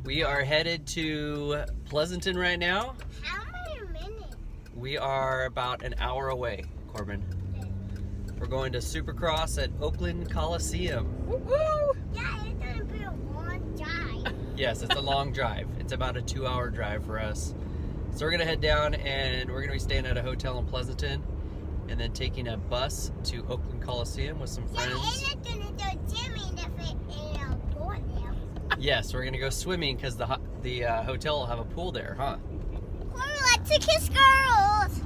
We are headed to Pleasanton right now. How many minutes? We are about an hour away, Corbin. We're going to Supercross at Oakland Coliseum. Woo! Yeah, it's gonna be a long drive. Yes, it's a long drive. It's about a 2-hour drive for us. So we're gonna head down and we're gonna be staying at a hotel in Pleasanton and then taking a bus to Oakland Coliseum with some friends. Yeah, and it's gonna go swimming if it in a pool there. Yes, we're gonna go swimming because the hotel will have a pool there, huh? We like to kiss girls.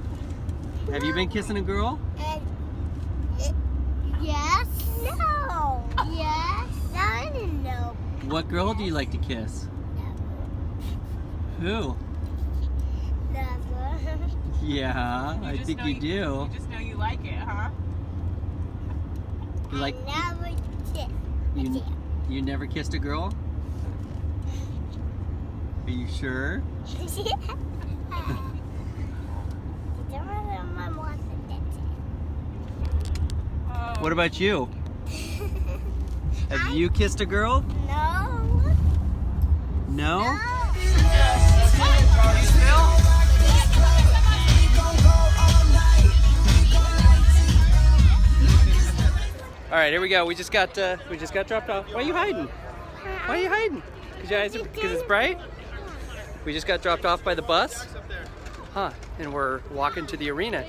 Have you been kissing a girl? Yes. No. Yes. No, I didn't know. What girl do you like to kiss? Who? Never. Yeah, I think you do. You just know you like it, huh? You like? I never kissed. You never kissed a girl? Are you sure? What about you? Have you kissed a girl? No. No? All right, here we go. We just got dropped off. Why are you hiding? Why are you hiding? Because it's bright? We just got dropped off by the bus? Huh, and we're walking to the arena.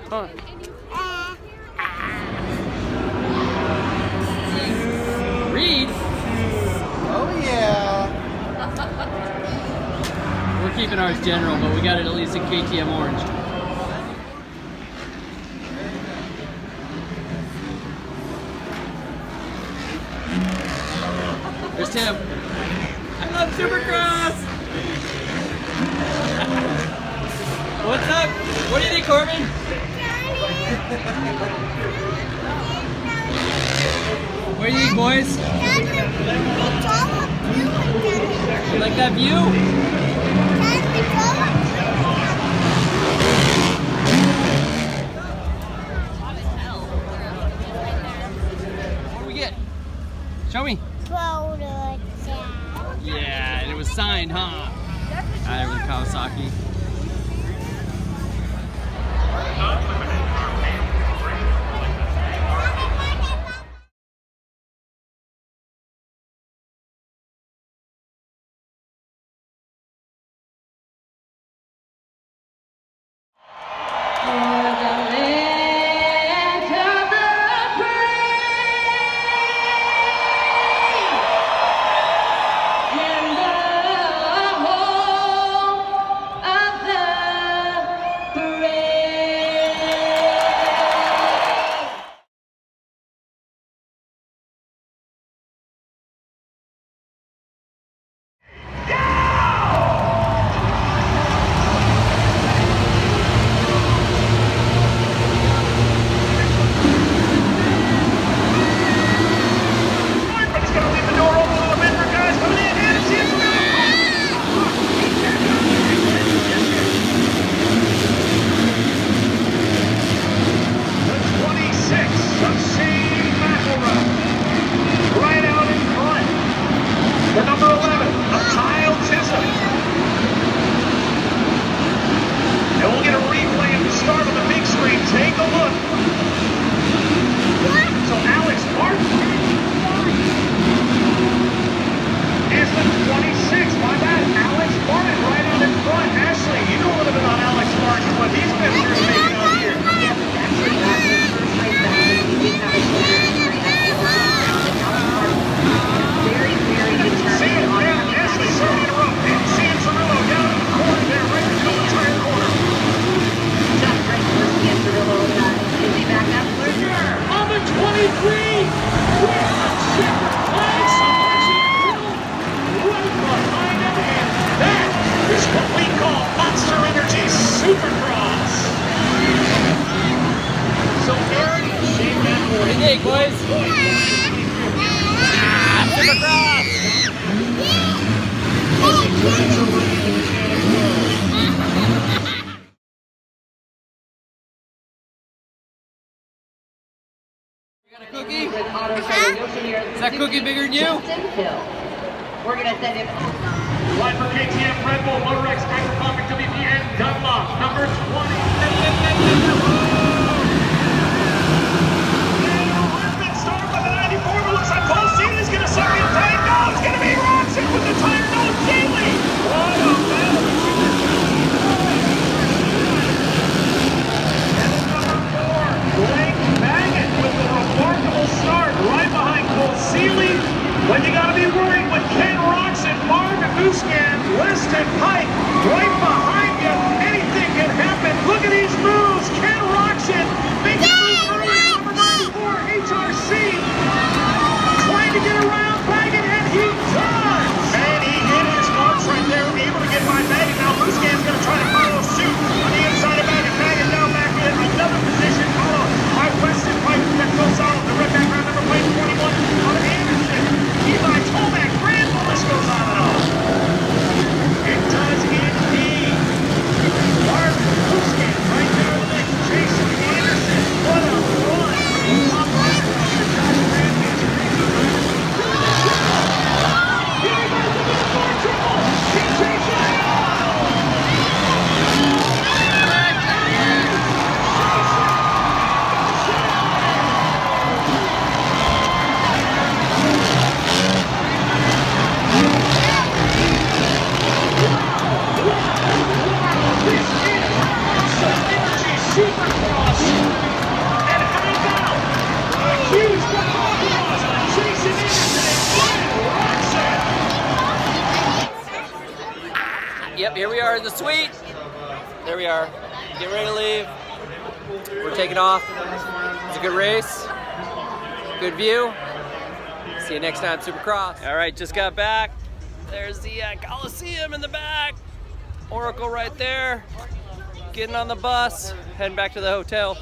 Huh. Reed? Oh yeah. We're keeping ours general, but we got it at least in KTM orange. There's Tim. I love Supercross! What's up? What do you think, Corbin? What do you think, boys? You like that view? What do we get? Show me. Yeah, and it was signed, huh? There with Kawasaki. Supercross. So Aaron, shake that board. What do you think, boys? Supercross! You got a cookie? Is that cookie bigger than you? We're gonna send him. Ride for KTM, Red Bull, Motorex, Microcomic, WPN, Dunlop, number 20. Started by the 94, but looks like Cole Seeley's going to suck in tight. No, it's going to be Roxon with the tire. No, Seeley. What a battle. And then number 4, Blake Baggett with the remarkable start right behind Cole Seeley. But you got to be worried with Ken Roxon, Marvin Muscan, Weston Pike right behind you. Anything can happen. Look at these moves. Ken Roxon making moves early. Number 94, HRC. Trying to get around Baggett, and he does. And he hit his marks right there, able to get by Baggett. Now Muscan's going to try to follow suit on the inside of Baggett. Baggett now back in another position, followed by Weston Pike. That goes out. The red background number plate 21 on Anderson. Eli Tomac, grand, the list goes on and on. It does indeed. Marvin Muscan right there in the mix. Jason Anderson, what a run. Top right for Josh Grandvich. Here he goes into the four triple. He takes it out. This is Monster Energy Supercross. And how about a huge performance on Jason Anderson and Ken Roxon. Yep, here we are in the suite. There we are. Getting ready to leave. We're taking off. It's a good race. Good view. See you next time, Supercross. All right, just got back. There's the Coliseum in the back. Oracle right there. Getting on the bus, heading back to the hotel.